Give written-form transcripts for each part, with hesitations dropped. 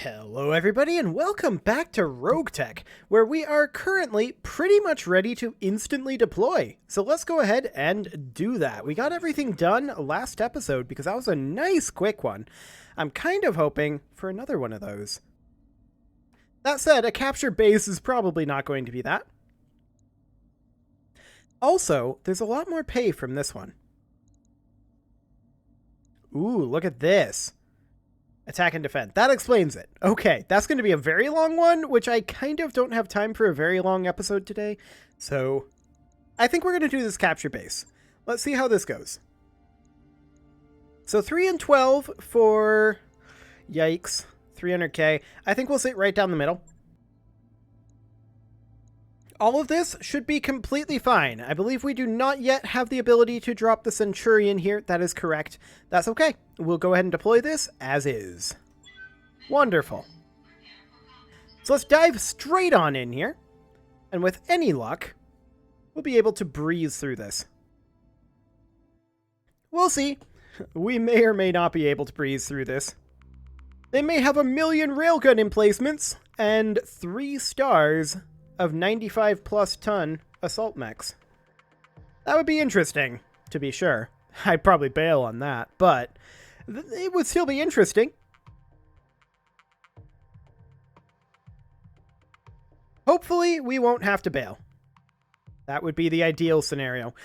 Hello everybody and welcome back to RogueTech, where we are currently pretty much ready to instantly deploy. So let's go ahead and do that. We got everything done last episode because that was a nice quick one. I'm kind of hoping for another one of those. That said, a capture base is probably not going to be that. Also, there's a lot more pay from this one. Ooh, look at this. Attack and defend. That explains it. Okay, that's going to be a very long one, which I kind of don't have time for a very long episode today. So I think we're going to do this capture base. Let's see how this goes. So 3 and 12 for, yikes, 300k. I think we'll sit right down the middle. All of this should be completely fine. I believe we do not yet have the ability to drop the Centurion here. That is correct. That's okay. We'll go ahead and deploy this as is. Wonderful. So let's dive straight on in here. And with any luck, we'll be able to breeze through this. We'll see. We may or may not be able to breeze through this. They may have 1 million railgun emplacements and 3 stars of 95 plus ton assault mechs. That would be interesting, to be sure. I'd probably bail on that, but it would still be interesting. Hopefully, we won't have to bail. That would be the ideal scenario.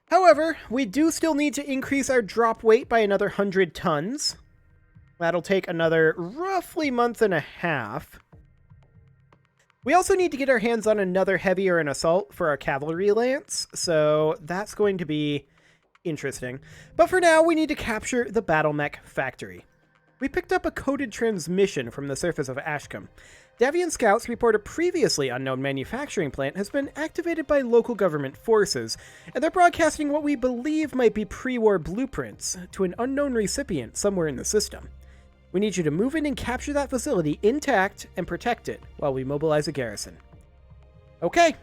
However, we do still need to increase our drop weight by another 100 tons. That'll take another roughly month and a half. We also need to get our hands on another heavy or an assault for our cavalry lance, so that's going to be interesting. But for now, we need to capture the battle mech factory. We picked up a coded transmission from the surface of Ashcombe. Davian scouts report a previously unknown manufacturing plant has been activated by local government forces, and they're broadcasting what we believe might be pre-war blueprints to an unknown recipient somewhere in the system. We need you to move in and capture that facility intact and protect it while we mobilize a garrison. Okay.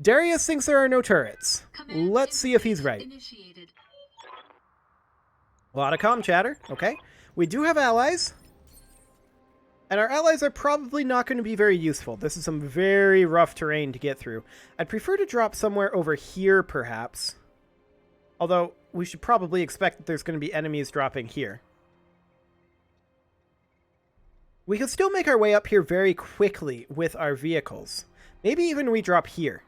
Darius thinks there are no turrets. Let's see if he's right. Initiated. A lot of comm chatter. Okay. We do have allies. And our allies are probably not going to be very useful. This is some very rough terrain to get through. I'd prefer to drop somewhere over here, perhaps. Although, we should probably expect that there's going to be enemies dropping here. We could still make our way up here very quickly with our vehicles. Maybe even we drop here.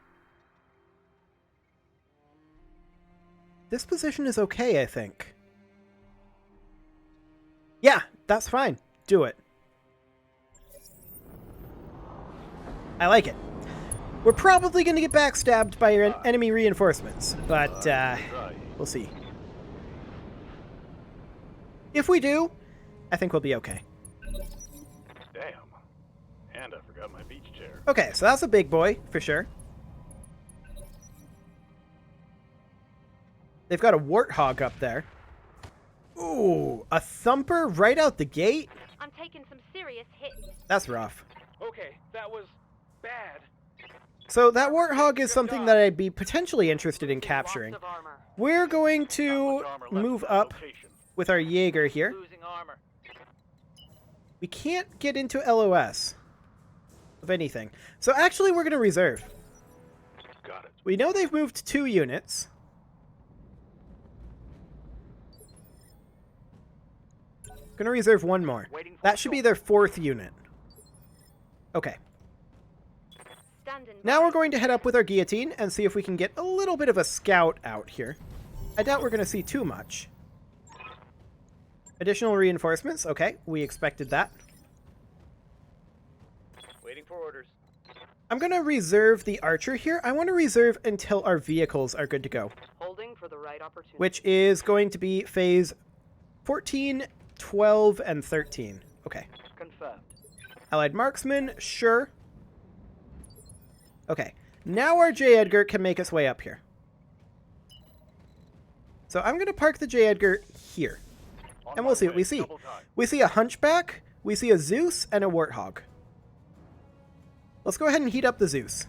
This position is okay, I think. Yeah, that's fine. Do it. I like it. We're probably going to get backstabbed by your enemy reinforcements, but we'll see. If we do, I think we'll be okay. And I forgot my beach chair. Okay, so that's a big boy, for sure. They've got a warthog up there. Ooh, a thumper right out the gate? I'm taking some serious hits. That's rough. Okay, that was bad. So that warthog is something that I'd be potentially interested in capturing. We're going to move up with our Jaeger here. We can't get into LOS of anything. So actually we're going to reserve. Got it. We know they've moved 2 units. Going to reserve 1 more. That should be their 4th unit. Okay. Now we're going to head up with our guillotine and see if we can get a little bit of a scout out here. I doubt we're going to see too much. Additional reinforcements. Okay, we expected that. Waiting for orders. I'm going to reserve the archer here. I want to reserve until our vehicles are good to go. Holding for the right opportunity. Which is going to be phase 14, 12, and 13. Okay. Confirmed. Allied marksman, sure. Okay. Now our J. Edgar can make its way up here. So I'm going to park the J. Edgar here. And we'll see what we see. We see a Hunchback, we see a Zeus, and a Warthog. Let's go ahead and heat up the Zeus.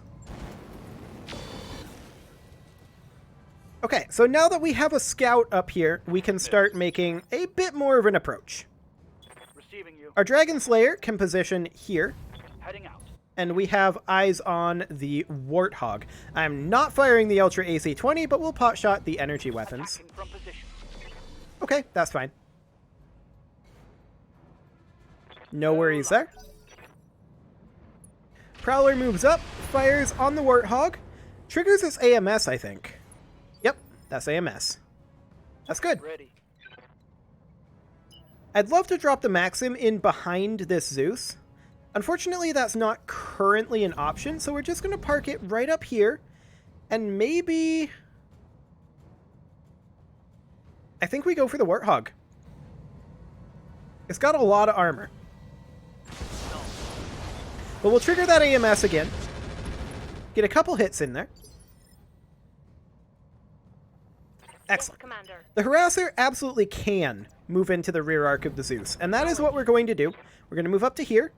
Okay, so now that we have a scout up here, we can start making a bit more of an approach. Receiving you. Our Dragon Slayer can position here, Heading out. and we have eyes on the Warthog. I'm not firing the Ultra AC-20, but we'll potshot the energy weapons. Attacking from position. Okay, that's fine. No worries there. Prowler moves up, fires on the Warthog, triggers its AMS, I think. Yep, that's AMS. That's good. Ready. I'd love to drop the Maxim in behind this Zeus. Unfortunately, that's not currently an option, so we're just going to park it right up here. And maybe... I think we go for the Warthog. It's got a lot of armor. But we'll trigger that AMS again. Get a couple hits in there. Excellent. Yes, Commander. The Harasser absolutely can move into the rear arc of the Zeus, and that is what we're going to do. We're going to move up to here.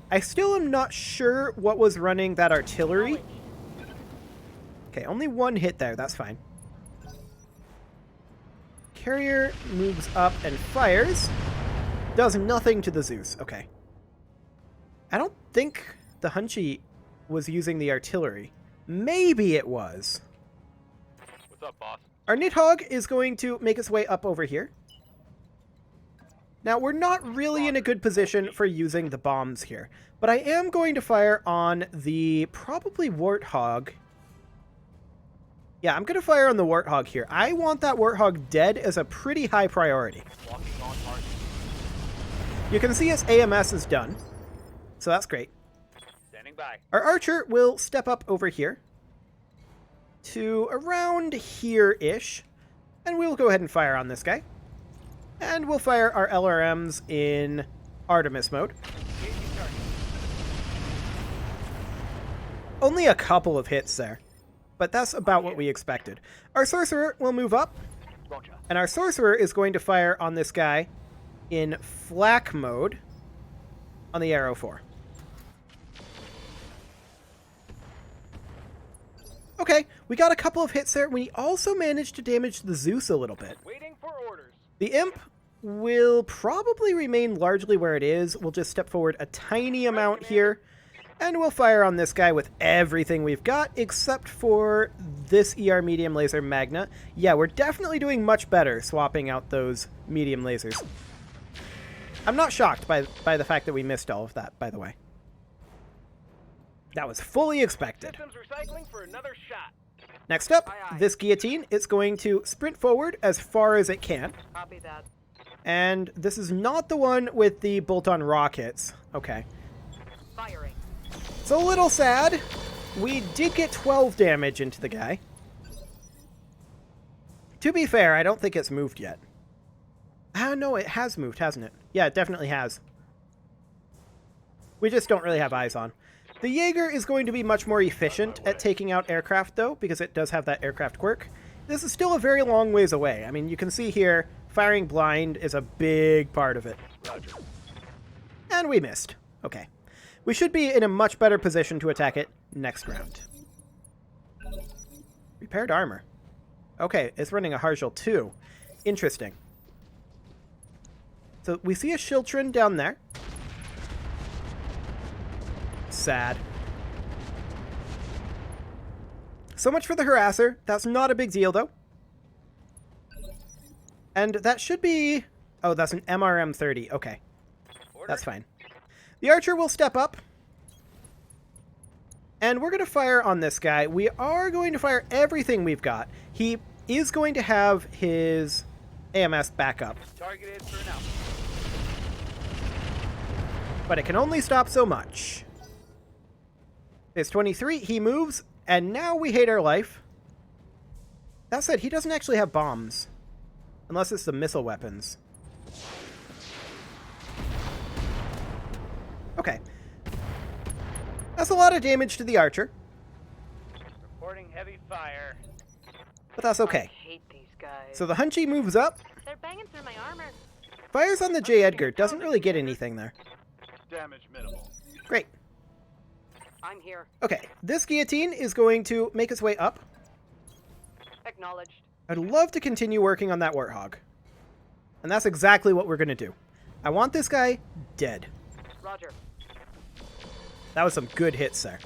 I still am not sure what was running that artillery. Okay, only one hit there. That's fine. Carrier moves up and fires. Does nothing to the Zeus. Okay. I don't think the Hunchy was using the artillery. Maybe it was. What's up, boss? Our Nidhogg is going to make its way up over here. Now, we're not really in a good position for using the bombs here, but I am going to fire on the probably Warthog. Yeah, I'm going to fire on the Warthog here. I want that Warthog dead as a pretty high priority. Walking on target. You can see its AMS is done, so that's great. Standing by. Our Archer will step up over here to around here-ish, and we'll go ahead and fire on this guy. And we'll fire our LRMs in Artemis mode. Engaging target. Only a couple of hits there, but that's about what we expected. Our Sorcerer will move up, Roger. and our Sorcerer is going to fire on this guy in flak mode on the Arrow 4. Okay, we got a couple of hits there. We also managed to damage the Zeus a little bit. Waiting for orders. The Imp will probably remain largely where it is. We'll just step forward a tiny amount here, and we'll fire on this guy with everything we've got, except for this ER medium laser Magna. Yeah, we're definitely doing much better swapping out those medium lasers. I'm not shocked by the fact that we missed all of that, by the way. That was fully expected. Systems recycling for another shot. Next up, Aye, aye. this guillotine is going to sprint forward as far as it can. Copy that. And this is not the one with the bolt-on rockets. Okay. Firing. It's a little sad. We did get 12 damage into the guy. To be fair, I don't think it's moved yet. Ah, no, it has moved, hasn't it? Yeah, it definitely has. We just don't really have eyes on. The Jaeger is going to be much more efficient at taking out aircraft, though, because it does have that aircraft quirk. This is still a very long ways away. I mean, you can see here, firing blind is a big part of it. Roger. And we missed. Okay. We should be in a much better position to attack it next round. Repaired armor. Okay, it's running a Harjal too. Interesting. So we see a Shiltrin down there. Sad. So much for the Harasser. That's not a big deal, though. And that should be... Oh, that's an MRM-30. Okay. That's fine. The Archer will step up. And we're going to fire on this guy. We are going to fire everything we've got. He is going to have his AMS back up. Targeted for now. But it can only stop so much. It's 23, he moves, and now we hate our life. That said, he doesn't actually have bombs. Unless it's the missile weapons. Okay. That's a lot of damage to the Archer, Reporting heavy fire. but that's okay. I hate these guys. So the Hunchy moves up, They're banging through my armor. fires on the J. Edgar, doesn't really get anything there. Damage minimal. Great. I'm here. Okay, this guillotine is going to make its way up. Acknowledged. I'd love to continue working on that Warthog. And that's exactly what we're going to do. I want this guy dead. Roger. That was some good hits there.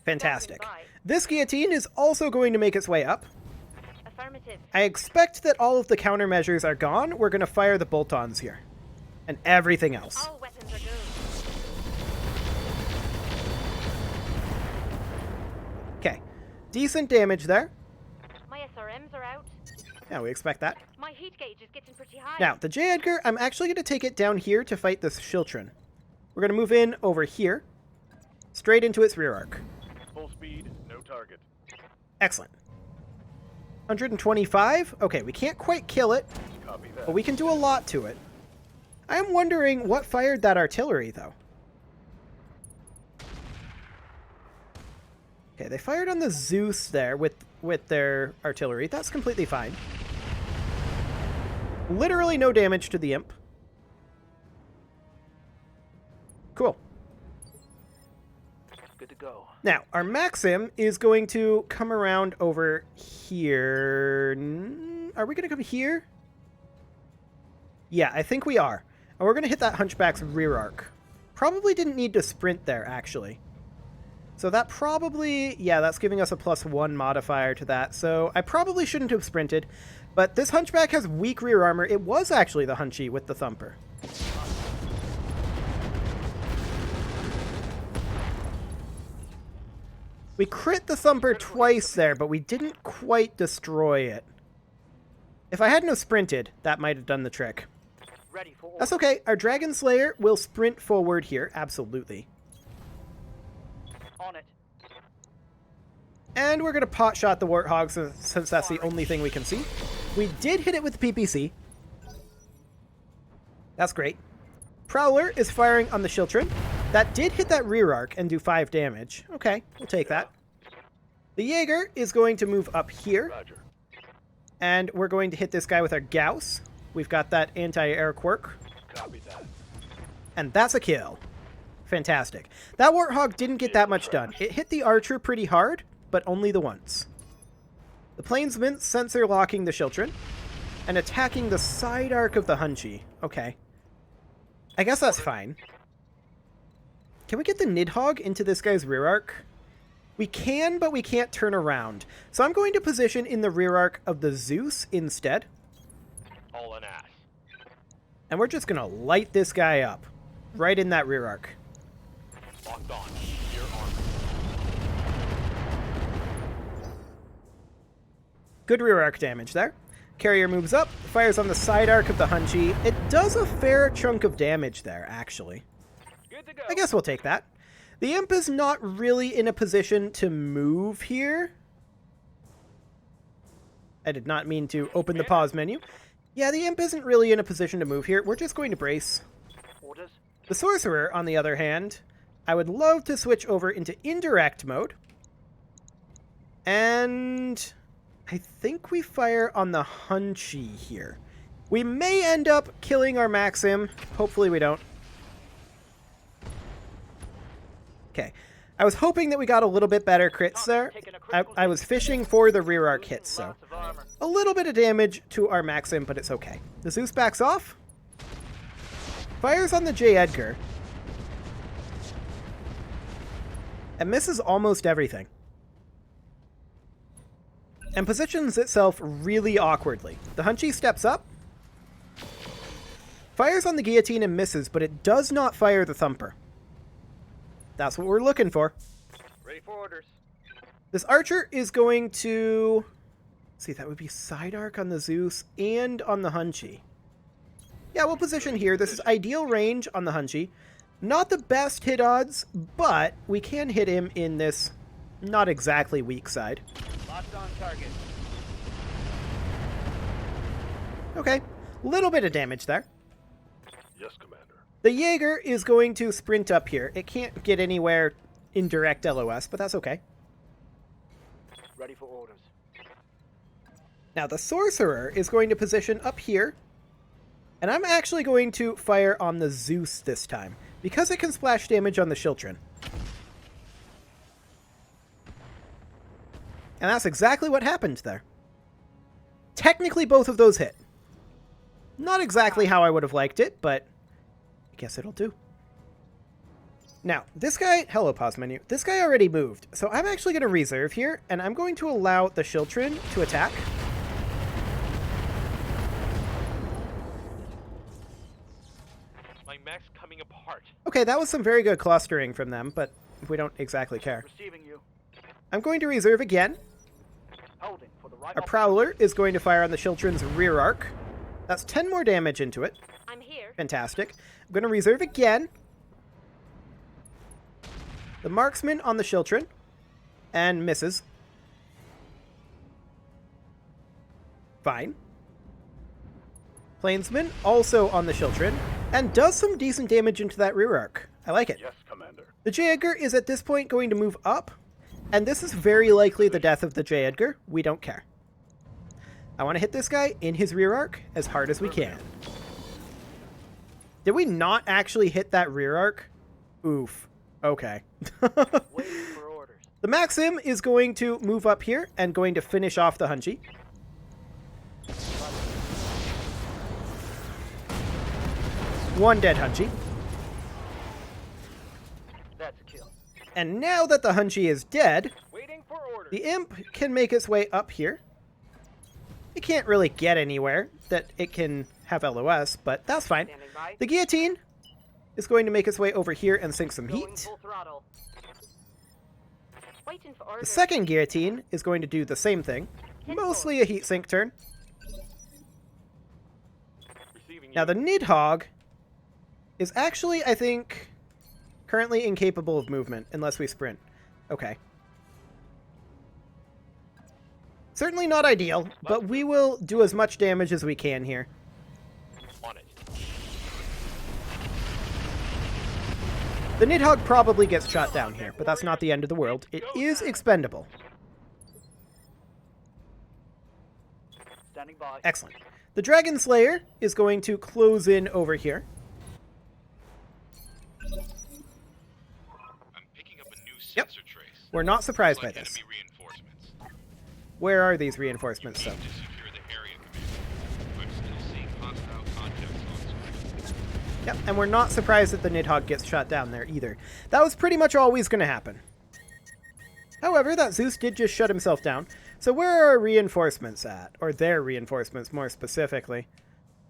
Fantastic. Standing by. This guillotine is also going to make its way up. Affirmative. I expect that all of the countermeasures are gone. We're going to fire the bolt-ons here. And everything else. All weapons are good. Okay. Decent damage there. My SRMs are out. Yeah, we expect that. My heat gauge is getting pretty high. Now, the J. Edgar, I'm actually going to take it down here to fight this Shiltron. We're going to move in over here. Straight into its rear arc. Full speed, no target. Excellent. 125. Okay, we can't quite kill it, Copy that. but we can do a lot to it. I am wondering what fired that artillery, though. Okay, they fired on the Zeus there with their artillery. That's completely fine. Literally no damage to the imp. Cool. Good to go. Now, our Maxim is going to come around over here. Are we going to come here? Yeah, I think we are. And we're going to hit that Hunchback's rear arc. Probably didn't need to sprint there, actually. So that probably... Yeah, that's giving us a +1 modifier to that. So I probably shouldn't have sprinted. But this Hunchback has weak rear armor. It was actually the Hunchy with the Thumper. We crit the Thumper twice there, but we didn't quite destroy it. If I hadn't have sprinted, that might have done the trick. Ready for That's okay. Our Dragon Slayer will sprint forward here. Absolutely. on it. And we're going to pot shot the Warthog since that's the only thing we can see. We did hit it with the PPC. That's great. Prowler is firing on the Shiltron. That did hit that rear arc and do 5 damage. Okay, we'll take that. The Jaeger is going to move up here. Roger. And we're going to hit this guy with our Gauss. We've got that anti-air quirk. Copy that. And that's a kill. Fantastic. That Warthog didn't get that much done. It hit the Archer pretty hard, but only the once. The Plainsman sensor locking the Shiltron and attacking the side arc of the Hunchy. Okay. I guess that's fine. Can we get the Nidhogg into this guy's rear arc? We can, but we can't turn around. So I'm going to position in the rear arc of the Zeus instead. All an ass. And we're just going to light this guy up. Right in that rear arc. Locked on. Your armor. Good rear arc damage there. Carrier moves up, fires on the side arc of the Hunchy. It does a fair chunk of damage there, actually. Good to go. I guess we'll take that. The Imp is not really in a position to move here. I did not mean to open the pause menu. Yeah, the Imp isn't really in a position to move here. We're just going to brace. Orders. The Sorcerer, on the other hand, I would love to switch over into indirect mode. And I think we fire on the Hunchy here. We may end up killing our Maxim. Hopefully we don't. Okay. I was hoping that we got a little bit better crits there. I was fishing for the rear arc hits, so Lots of armor. a little bit of damage to our Maxim, but it's okay. The Zeus backs off. Fires on the J. Edgar. And misses almost everything. And positions itself really awkwardly. The Hunchy steps up. Fires on the Guillotine and misses, but it does not fire the Thumper. That's what we're looking for. Ready for orders. This Archer is going to... Let's see, that would be side arc on the Zeus and on the Hunchy. Yeah, we'll position here. This is ideal range on the Hunchy. Not the best hit odds, but we can hit him in this not exactly weak side. Locked on target. Okay, little bit of damage there. Yes, Commander. The Jaeger is going to sprint up here. It can't get anywhere in direct LOS, but that's okay. Ready for orders. Now, the Sorcerer is going to position up here. And I'm actually going to fire on the Zeus this time, because it can splash damage on the Shiltron. And that's exactly what happened there. Technically, both of those hit. Not exactly how I would have liked it, but I guess it'll do. Now, this guy, hello pause menu, this guy already moved, so I'm actually going to reserve here, and I'm going to allow the Schiltrin to attack. My mech's coming apart. Okay, that was some very good clustering from them, but we don't exactly care. Receiving you. I'm going to reserve again. Holding for the right. Our Prowler is going to fire on the Schiltrin's rear arc. That's 10 more damage into it. I'm here. Fantastic. I'm going to reserve again. The Marksman on the Schiltrin. And misses. Fine. Plainsman also on the Schiltrin. And does some decent damage into that rear arc. I like it. Yes, Commander. The J. Edgar is at this point going to move up. And this is very likely the death of the J. Edgar. We don't care. I want to hit this guy in his rear arc as hard as we can. Did we not actually hit that rear arc? Oof. Okay. Waiting for orders. The Maxim is going to move up here and going to finish off the Hunji. One dead Hunji. That's a kill. And now that the Hunji is dead, Waiting for orders. the Imp can make its way up here. It can't really get anywhere that it can have LOS, but that's fine. Standing by. The Guillotine is going to make its way over here and sink some Going heat. full throttle. Waiting for The orders. second Guillotine is going to do the same thing. Mostly a heat sink turn. Receiving Now the Nidhogg is actually, I think, currently incapable of movement unless we sprint. Okay. Certainly not ideal, but we will do as much damage as we can here. on it. The Nidhogg probably gets shot down here, but that's not the end of the world. It is expendable. Standing by. Excellent. The Dragon Slayer is going to close in over here. I'm picking up a new sensor trace. We're not surprised by Like this. enemy reinforcements. Where are these reinforcements, though? Need to secure the area, Commander. I'm still seeing hostile contacts on screen. Yep, and we're not surprised that the Nidhogg gets shot down there either. That was pretty much always going to happen. However, that Zeus did just shut himself down. So where are our reinforcements at? Or their reinforcements, more specifically.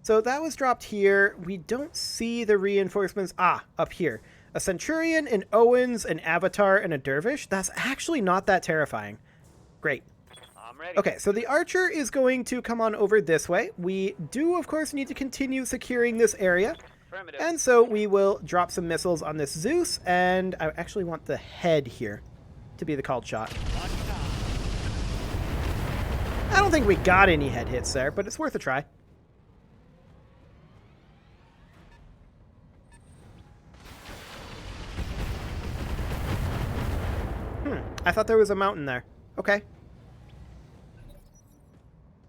So that was dropped here. We don't see the reinforcements. Ah, up here. A Centurion, an Owens, an Avatar, and a Dervish. That's actually not that terrifying. Great. I'm ready. Okay, so the Archer is going to come on over this way. We do, of course, need to continue securing this area. Affirmative. And so we will drop some missiles on this Zeus, and I actually want the head here to be the called shot. I don't think we got any head hits there, but it's worth a try. I thought there was a mountain there. Okay.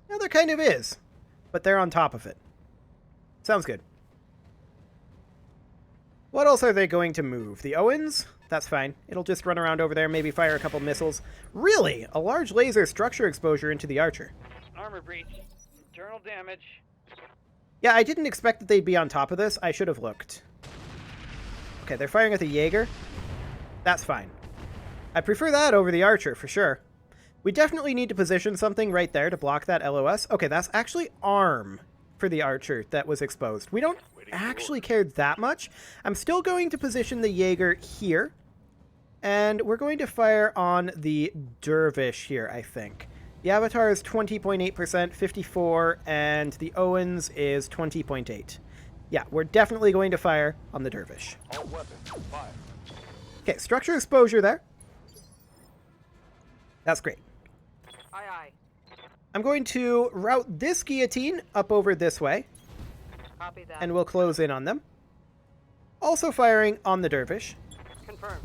Yeah, there kind of is, but they're on top of it. Sounds good. What else are they going to move? The Owens? That's fine. It'll just run around over there, maybe fire a couple missiles. Really? A large laser structure exposure into the Archer. Armor breach. Internal damage. Yeah, I didn't expect that they'd be on top of this. I should have looked. Okay, they're firing at the Jaeger. That's fine. I prefer that over the Archer, for sure. We definitely need to position something right there to block that LOS. Okay, that's actually arm for the Archer that was exposed. We don't actually care that much. I'm still going to position the Jaeger here. And we're going to fire on the Dervish here, I think. The Avatar is 20.8%, 54, and the Owens is 20.8. Yeah, we're definitely going to fire on the Dervish. All weapons. Fire. Okay, structure exposure there. That's great. Aye, aye. I'm going to route this Guillotine up over this way, Copy that. and we'll close in on them. Also firing on the Dervish. Confirmed.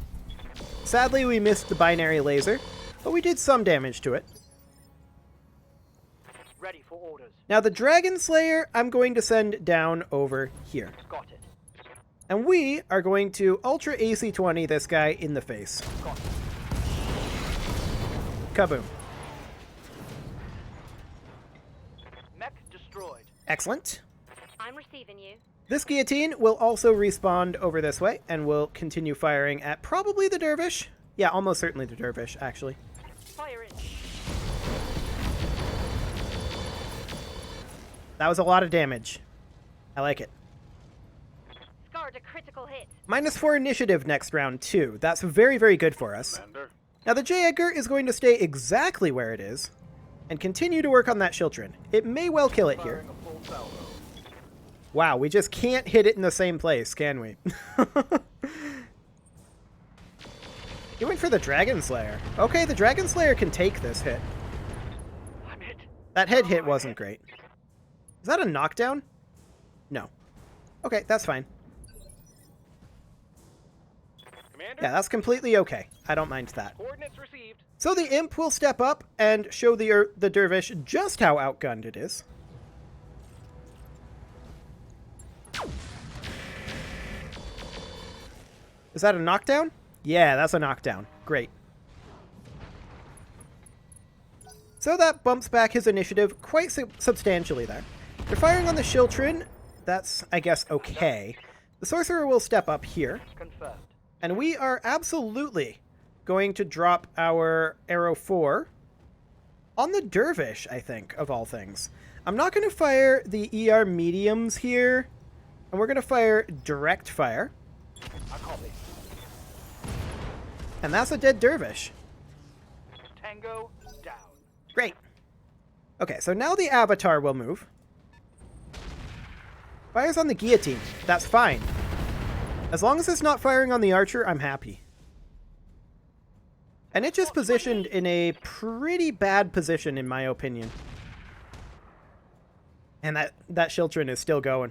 Sadly, we missed the binary laser, but we did some damage to it. Ready for orders. Now, the Dragon Slayer, I'm going to send down over here. Got it. And we are going to Ultra AC-20 this guy in the face. Got it. Kaboom. Mech destroyed. Excellent. I'm receiving you. This guillotine will also respawn over this way, and will continue firing at probably the dervish. Yeah, almost certainly the dervish, actually. Fire in. That was a lot of damage. I like it. Scarred a critical hit. -4 initiative next round, too. That's very, very good for us. Commander. Now, the J. Edgar is going to stay exactly where it is, and continue to work on that Chiltron. It may well kill it here. Firing a full salvo. Wow, we just can't hit it in the same place, can we? He went for the Dragon Slayer. Okay, the Dragon Slayer can take this hit. I'm hit. That head hit wasn't great. Is that a knockdown? No. Okay, that's fine. Commander. Yeah, that's completely okay. I don't mind that. Coordinates received. So the Imp will step up and show the Dervish just how outgunned it is. Is that a knockdown? Yeah, that's a knockdown. Great. So that bumps back his initiative quite substantially there. They're firing on the Chiltron. That's, I guess, okay. The Sorcerer will step up here. Confirmed. And we are absolutely going to drop our Arrow 4 on the Dervish, I think, of all things. I'm not going to fire the ER mediums here. And we're going to fire direct fire. I copy. And that's a dead Dervish. Tango down. Great. Okay, so now the Avatar will move. Fires on the Guillotine. That's fine. As long as it's not firing on the Archer, I'm happy. And it just positioned in a pretty bad position, in my opinion. And that Chiltron is still going.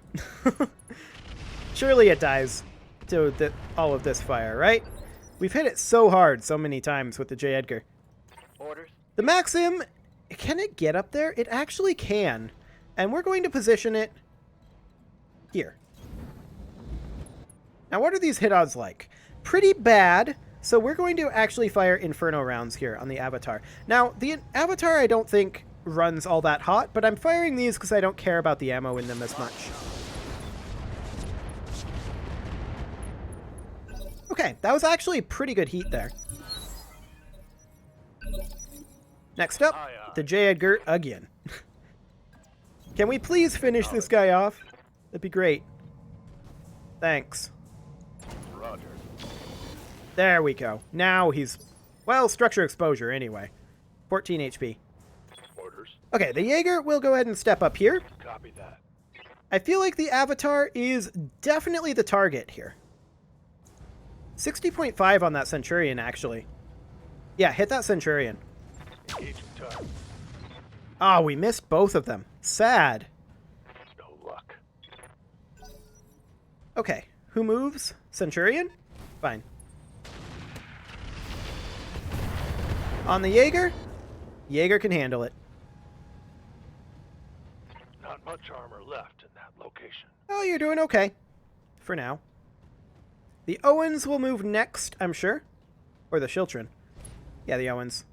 Surely it dies to all of this fire, right? We've hit it so hard so many times with the J. Edgar. Orders. The Maxim, can it get up there? It actually can. And we're going to position it here. Now, what are these hit odds like? Pretty bad, so we're going to actually fire Inferno rounds here on the Avatar. Now, the Avatar I don't think runs all that hot, but I'm firing these because I don't care about the ammo in them as much. Okay, that was actually pretty good heat there. Next up, the J. Edgar again. Can we please finish this guy off? That'd be great. Thanks. Roger. There we go. Now he's, well, structure exposure anyway. 14 HP. Orders. Okay, the Jaeger will go ahead and step up here. Copy that. I feel like the Avatar is definitely the target here. 60.5 on that Centurion, actually. Yeah, hit that Centurion. Engaging target. Ah, we missed both of them. Sad. No luck. Okay, who moves? Centurion? Fine. On the Jaeger? Jaeger can handle it. Not much armor left in that location. Oh, you're doing okay. For now. The Owens will move next, I'm sure. Or the Chiltron. Yeah, the Owens.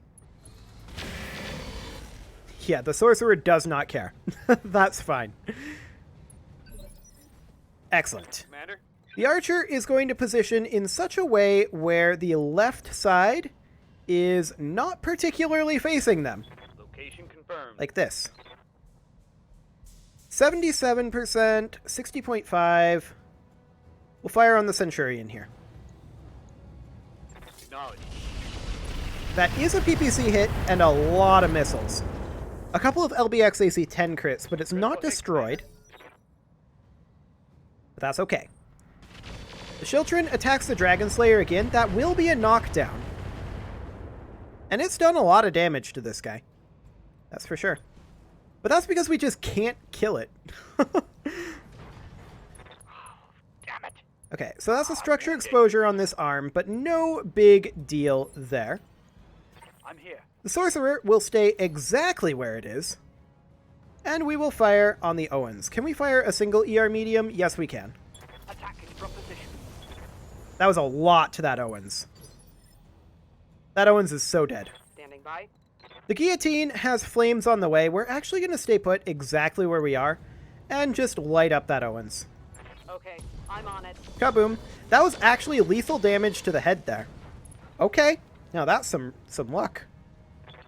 Yeah, the Sorcerer does not care. That's fine. Excellent. Commander. The Archer is going to position in such a way where the left side is not particularly facing them. Location confirmed. Like this. 77%, 60.5. We'll fire on the Centurion here. Acknowledged. That is a PPC hit and a lot of missiles. A couple of LBX AC-10 crits, but it's not destroyed. But that's okay. The Chiltron attacks the Dragon Slayer again. That will be a knockdown. And it's done a lot of damage to this guy. That's for sure. But that's because we just can't kill it. Damn it. Okay, so that's a structure exposure on this arm, but no big deal there. I'm here. The Sorcerer will stay exactly where it is. And we will fire on the Owens. Can we fire a single ER medium? Yes, we can. Attacking from position. That was a lot to that Owens. That Owens is so dead. Standing by. The Guillotine has flames on the way. We're actually going to stay put exactly where we are. and just light up that Owens. Okay, I'm on it. Kaboom. That was actually lethal damage to the head there. Okay, now that's some luck.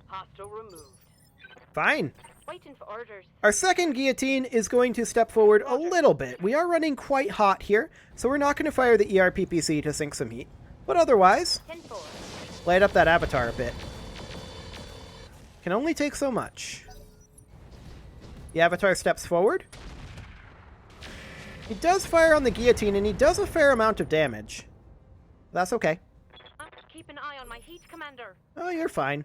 Hostile removed. Fine. Waiting for orders. Our second guillotine is going to step forward a little bit. We are running quite hot here, so we're not going to fire the ERPPC to sink some heat. But otherwise, 10-4. light up that avatar a bit. Can only take so much. The avatar steps forward. He does fire on the guillotine, and he does a fair amount of damage. That's okay. Keep an eye on my heat, Commander. Oh, you're fine.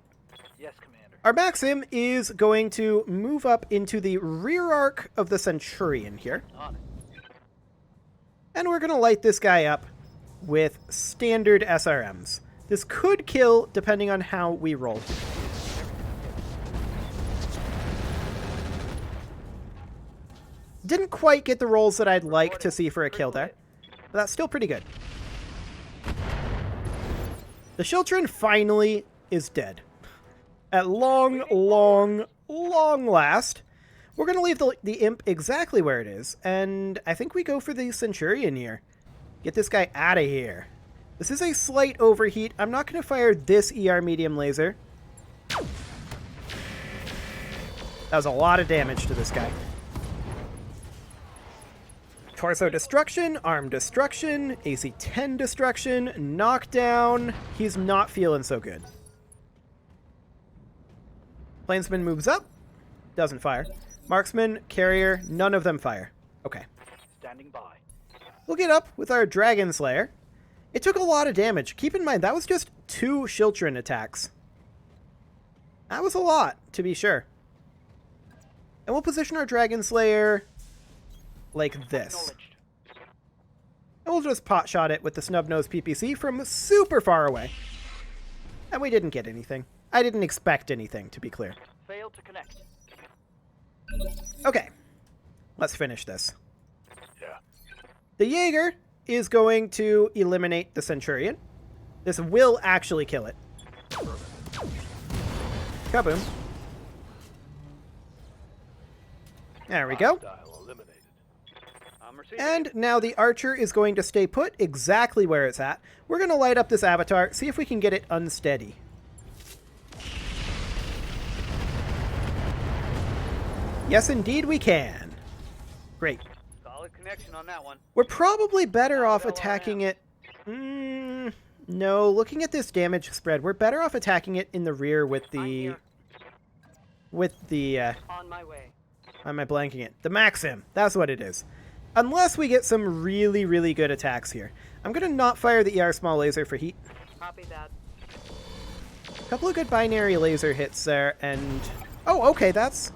Yes, Commander. Our Maxim is going to move up into the rear arc of the Centurion here. On it. And we're going to light this guy up with standard SRMs. This could kill depending on how we roll. Didn't quite get the rolls that I'd like to see for a kill there, but that's still pretty good. The Shiltrin finally is dead. At long last, we're going to leave the imp exactly where it is, and I think we go for the Centurion here. Get this guy out of here. This is a slight overheat. I'm not going to fire this ER medium laser. That was a lot of damage to this guy. Torso destruction, arm destruction, AC-10 destruction, knockdown. He's not feeling so good. Plainsman moves up, doesn't fire. Marksman, carrier, none of them fire. Okay. Standing by. We'll get up with our Dragon Slayer. It took a lot of damage. Keep in mind, that was just 2 Shiltrin attacks. That was a lot, to be sure. And we'll position our Dragon Slayer like this. And we'll just pot shot it with the snub-nosed PPC from super far away. And we didn't get anything. I didn't expect anything, to be clear. Failed to connect. Okay. Let's finish this. Yeah. The Jaeger is going to eliminate the Centurion. This will actually kill it. Kaboom. There we go. Eliminated. I'm receiving. And now the Archer is going to stay put exactly where it's at. We're going to light up this avatar, see if we can get it unsteady. Yes, indeed we can. Great. Solid connection on that one. We're probably better off attacking it... no, looking at this damage spread, we're better off attacking it in the rear with the... On my way. Why am I blanking it? The Maxim. That's what it is. Unless we get some really, really good attacks here. I'm going to not fire the ER small laser for heat. Copy that. A couple of good binary laser hits there, and... Oh, okay, that's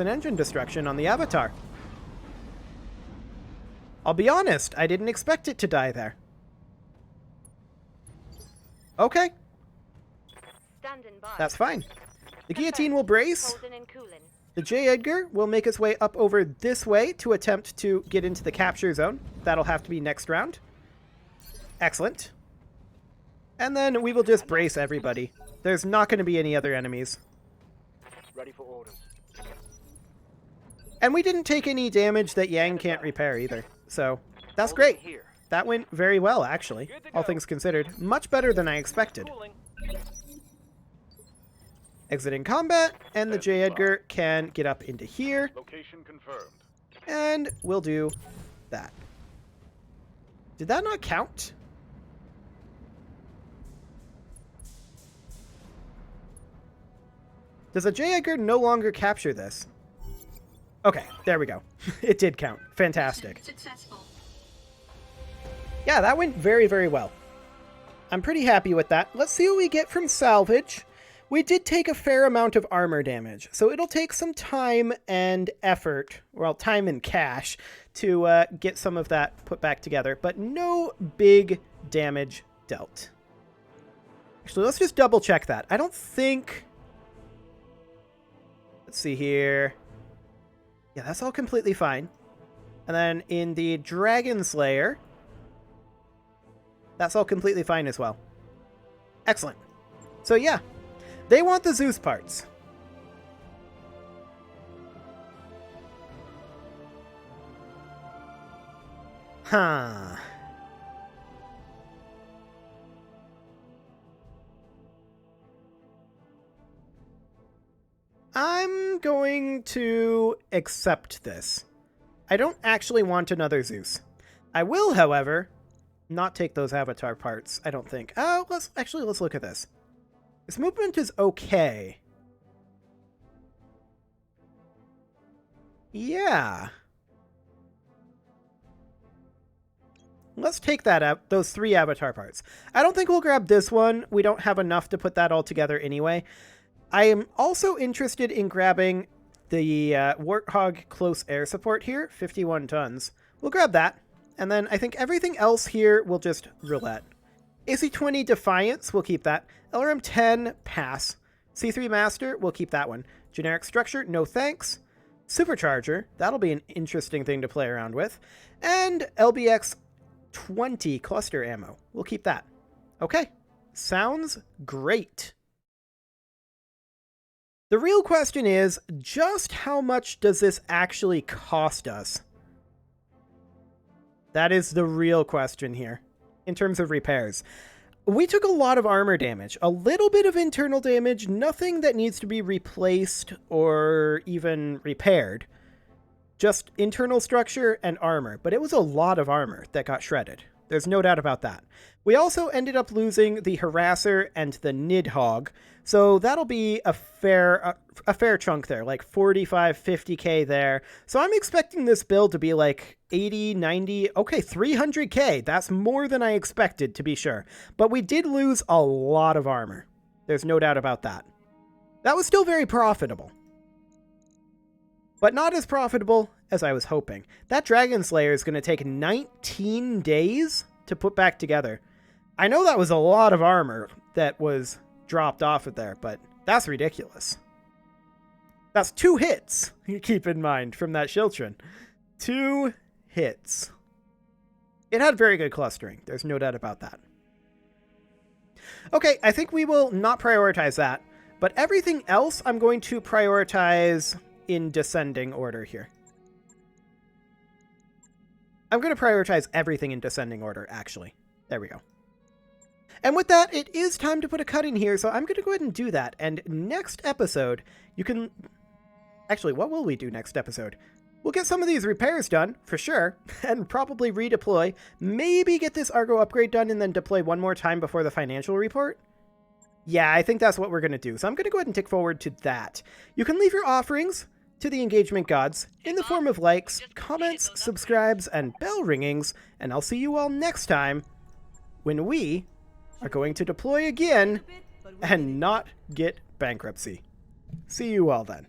an engine destruction on the Avatar. I'll be honest, I didn't expect it to die there. Okay, Standing by. that's fine. The guillotine will brace. Holding and cooling. The J. Edgar will make its way up over this way to attempt to get into the capture zone. That'll have to be next round. Excellent. And then we will just brace everybody. There's not going to be any other enemies. Ready for orders. And we didn't take any damage that Yang can't repair either. So, that's great. Here. That went very well, actually. Good to All go. things considered. Much better than I expected. Cooling. Exiting combat, and the J. Edgar can get up into here. Location confirmed. And we'll do that. Did that not count? Does a J. Edgar no longer capture this? Okay, there we go. It did count. Fantastic. Successful. Yeah, that went very, very well. I'm pretty happy with that. Let's see what we get from salvage. We did take a fair amount of armor damage, so it'll take some time and effort, well, time and cash, to get some of that put back together, but no big damage dealt. Actually, let's just double check that. I don't think... Let's see here. Yeah, that's all completely fine. And then in the Dragon Slayer, that's all completely fine as well. Excellent. So yeah, they want the Zeus parts. Huh. I'm going to accept this. I don't actually want another Zeus. I will, however, not take those avatar parts, I don't think. Oh, let's look at this. This movement is okay. Yeah. Let's take that out, those 3 avatar parts. I don't think we'll grab this one. We don't have enough to put that all together anyway. I am also interested in grabbing the Warthog close air support here, 51 tons. We'll grab that. And then I think everything else here will just roulette. AC-20 Defiance, we'll keep that. LRM-10, pass. C3 Master, we'll keep that one. Generic Structure, no thanks. Supercharger, that'll be an interesting thing to play around with. And LBX-20 cluster ammo, we'll keep that. Okay, sounds great. The real question is, just how much does this actually cost us? That is the real question here, in terms of repairs. We took a lot of armor damage, a little bit of internal damage, nothing that needs to be replaced or even repaired. Just internal structure and armor, but it was a lot of armor that got shredded. There's no doubt about that. We also ended up losing the Harasser and the Nidhogg, so that'll be a fair chunk there, like 45, 50k there. So I'm expecting this build to be like 80, 90, okay, 300k. That's more than I expected, to be sure. But we did lose a lot of armor. There's no doubt about that. That was still very profitable, but not as profitable as I was hoping. That Dragon Slayer is going to take 19 days to put back together. I know that was a lot of armor that was dropped off of there, but that's ridiculous. That's 2 hits, keep in mind, from that Shiltron. 2 hits. It had very good clustering. There's no doubt about that. Okay, I think we will not prioritize that, but everything else I'm going to prioritize in descending order here. I'm going to prioritize everything in descending order, actually. There we go. And with that, it is time to put a cut in here, so I'm going to go ahead and do that. And next episode, you can... Actually, what will we do next episode? We'll get some of these repairs done, for sure, and probably redeploy. Maybe get this Argo upgrade done and then deploy one more time before the financial report. Yeah, I think that's what we're going to do. So I'm going to go ahead and tick forward to that. You can leave your offerings to the engagement gods in the form of likes, comments, subscribes, and bell ringings, and I'll see you all next time when we are going to deploy again and not get bankruptcy. See you all then.